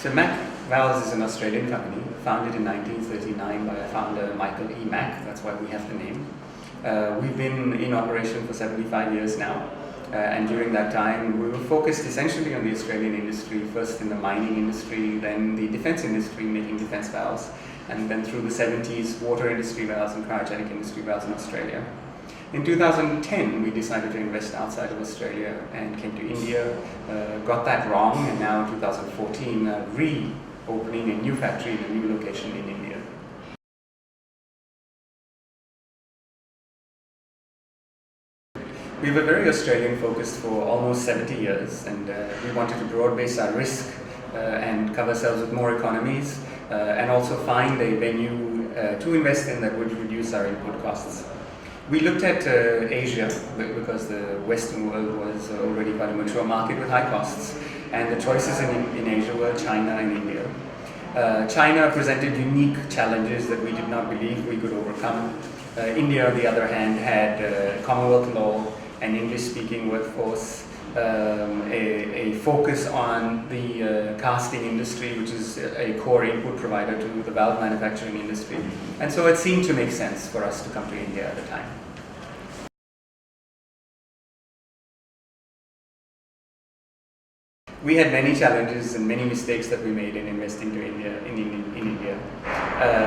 So Mack Valves is an Australian company founded in 1939 by a founder, Michael E. Mack. That's why we have the name. We've been in operation for 75 years now. And during that time, we were focused essentially on the Australian industry, first in the mining industry, then the defense industry, making defense valves, and then through the 70s, water industry valves and cryogenic industry valves in Australia. In 2010, we decided to invest outside of Australia and came to India, got that wrong, and now in 2014, reopening a new factory in a new location in India. We were very Australian focused for almost 70 years, and we wanted to broad base our risk and cover ourselves with more economies and also find a venue to invest in that would reduce our input costs. We looked at Asia because the Western world was already quite a mature market with high costs, and the choices in Asia were China and India. China presented unique challenges that we did not believe we could overcome. India, on the other hand, had Commonwealth law, an English-speaking workforce, a focus on the casting industry, which is a core input provider to the valve manufacturing industry. And so it seemed to make sense for us to come to India at the time. We had many challenges and many mistakes that we made in investing to India, in India.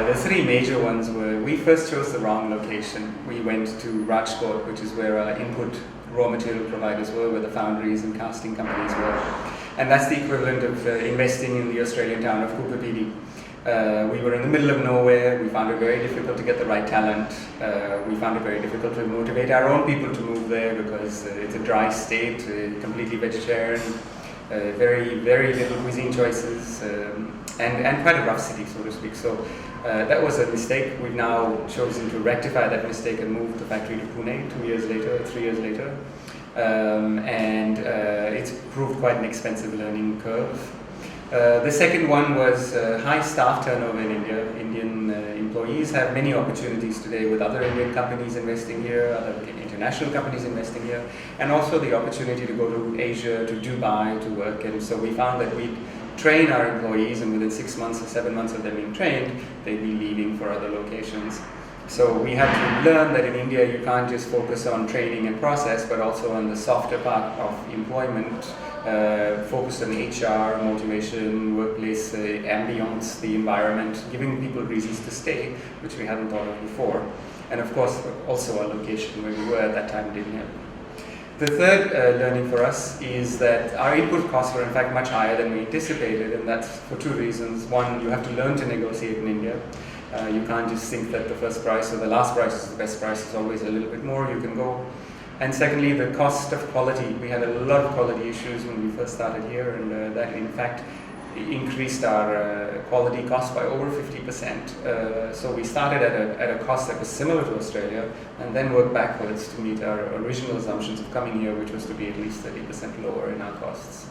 The three major ones were, we first chose the wrong location. We went to Rajkot, which is where our input raw material providers were, where the foundries and casting companies were. And that's the equivalent of investing in the Australian town of Kupapidi. We were in the middle of nowhere. We found it very difficult to get the right talent. We found it very difficult to motivate our own people to move there because it's a dry state, completely vegetarian. Very little cuisine choices, and quite a rough city, so to speak. So that was a mistake. We've now chosen to rectify that mistake and move the factory to Pune 3 years later. And it's proved quite an expensive learning curve. The second one was high staff turnover in India. Indian employees have many opportunities today with other Indian companies investing here, other international companies investing here, and also the opportunity to go to Asia, to Dubai to work. And so we found that we'd train our employees, and within 6 months or 7 months of them being trained, they'd be leaving for other locations. So we had to learn that in India you can't just focus on training and process, but also on the softer part of employment, focused on HR, motivation, workplace ambience, the environment, giving people reasons to stay, which we hadn't thought of before. And of course, also our location where we were at that time didn't help. The third learning for us is that our input costs were in fact much higher than we anticipated, and that's for two reasons. One, you have to learn to negotiate in India. You can't just think that the first price or the last price is the best price. It's always a little bit more you can go. And secondly, the cost of quality. We had a lot of quality issues when we first started here, and that in fact increased our quality cost by over 50%. So we started at a cost that was similar to Australia, and then worked backwards to meet our original assumptions of coming here, which was to be at least 30% lower in our costs.